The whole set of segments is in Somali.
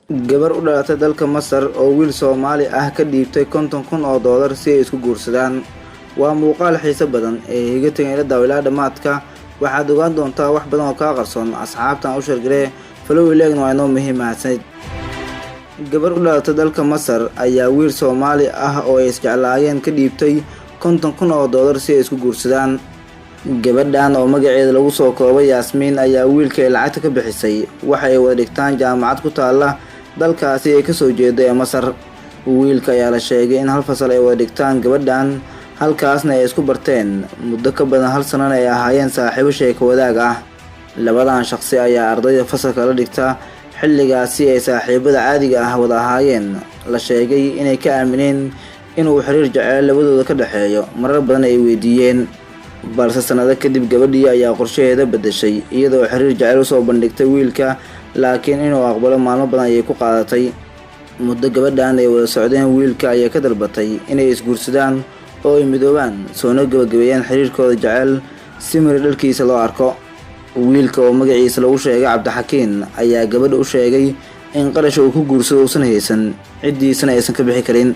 gabar u dhalatay dalka Masar oo wiil Soomaali ah ka dhiibtay $50,000 si ay isku guursadaan. Waa muuqaal xiiso badan ee iga tagay daawilaa dhamaadka. Waxaad ogaan doontaa wax badan oo ka qarsoon asxaabtan u sheegay follow ilegna waa inoo muhiim ahsan. gabar u dhalatay dalka Masar ayaa wiil Soomaali ah oo ay isjeclaayeen ka dhiibtay $50,000 si ay isku guursadaan. gabadhan oo magaceeda lagu soo koobay Yasmin ayaa wiilka lacagta ka bixisay waxa ay wada dhigtaan jaamacad ku taala dalkaasi ay ka soo jeedo ee Masar. wiilka ayaa la sheegay in hal fasal ay wada dhigtaan gabadhan, halkaasna ay isku barteen muddo ka badan hal sano ay ahaayeen saaxiibo sheeko wadaag ah. labadan shakhsi ayaa ardayda fasalka la dhigta xilligaasi ay saaxiibada caadiga ah wada ahaayeen. la sheegay inay ka aamineen inuu xiriir jacayl labadooda ka dhaxeeyo, marar badan ay weydiiyeen, balse sanado kadib gabadhii ayaa qorshaheeda bedeshay iyadoo xiriir jacayl usoo bandhigtay wiilka, laakiin inuu aqbalo maalmo badan ayay ku qaadatay. muddo gabadhan ay wada socdeen, wiilka ayaa ka dalbatay inay isguursadaan oo ay midoobaan soona gabagabeeyaan xiriirkooda jacayl si miri dhalkiisa loo arko. wiilka oo magaciisa lagu sheegay Cabdixakiin ayaa gabadha u sheegay in qarash uu ku guursado uusan haysan, ciddiisana aysan ka bixi karin.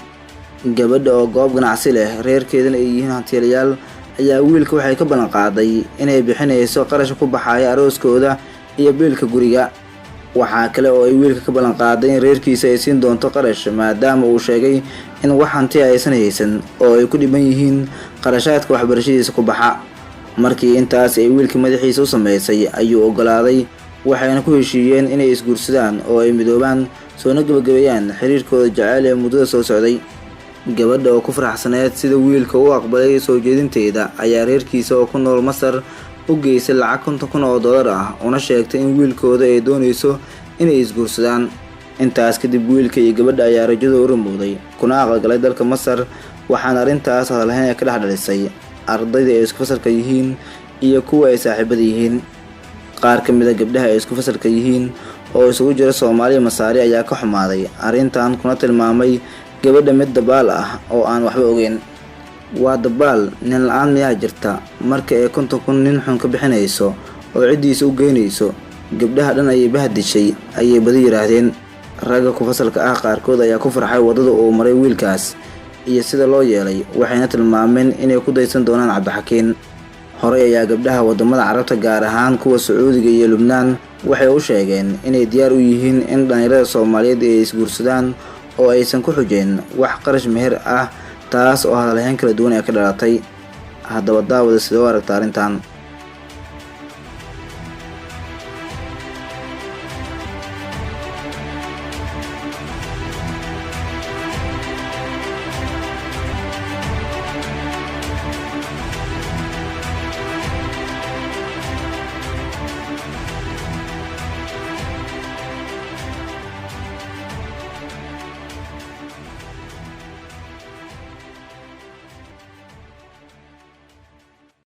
gabadha oo goob ganacsi leh, reerkeedana ay yihiin hantiilayaal, ayaa wiilka waxay ka ballan qaaday inay bixinayso qarash ku baxaya arooskooda iyo biilka guriga. waxaa kale oo ay wiilka ka ballan qaaday in reerkiisa ay siin doonto qarash maadaama uu sheegay in wax hanti aysan haysan oo ay ku dhiban yihiin qarashaadka waxbarashadiisa ku baxa. markii intaas ay wiilka madaxiisa u sameysay ayuu ogolaaday, waxayna ku heshiiyeen inay isguursadaan oo ay midoobaan soona gabagabeeyaan xiriirkooda jacayl ee muddada soo socday. gabadha oo ku faraxsaneed sida wiilka u aqbalay soo jeedinteeda ayaa reerkiisa oo ku nool Masar u geysay lacag $50,000 ah, una sheegtay in wiilkooda ay doonayso inay isguursadaan. intaas kadib wiilka iyo gabadha ayaa rajada u rumowday kuna aqalgalay dalka Masar, waxaana arrintaas hadalhayn ka dhex dhalisay ardayda ay isku fasalka yihiin iyo kuwa ay saaxiibada yihiin. qaar ka mid ah gabdhaha ay isku fasalka yihiin oo isugu jira Soomaali iyo Masaari ayaa ka xumaaday arrintan, kuna tilmaamay gabadha mid dabaal ah oo aan waxba ogeyn. waa dabaal, nin la'aan miyaa jirta marka ay 50,000 nin xun ka bixinayso oo ciddiisa u geynayso. gabdhaha dhan ayay bahdishay ayay badi yiraahdeen. ragga ku fasalka ah qaarkood ayaa ku farxay wadada uu maray wiilkaas iyo sida loo yeelay, waxayna tilmaameen inay ku daysan doonaan Cabdixakiin. horey ayaa gabdhaha wadamada Carabta gaar ahaan kuwa Sacuudiga iyo Lubnaan waxay u sheegeen inay diyaar u yihiin in dhalinyarada Soomaaliyeed ay isguursadaan oo aysan ku xujeen wax qarash meher ah, taas oo hadalhayn kala duwan ay ka dhalatay. haddaba daawada sidoo aragta arrintan.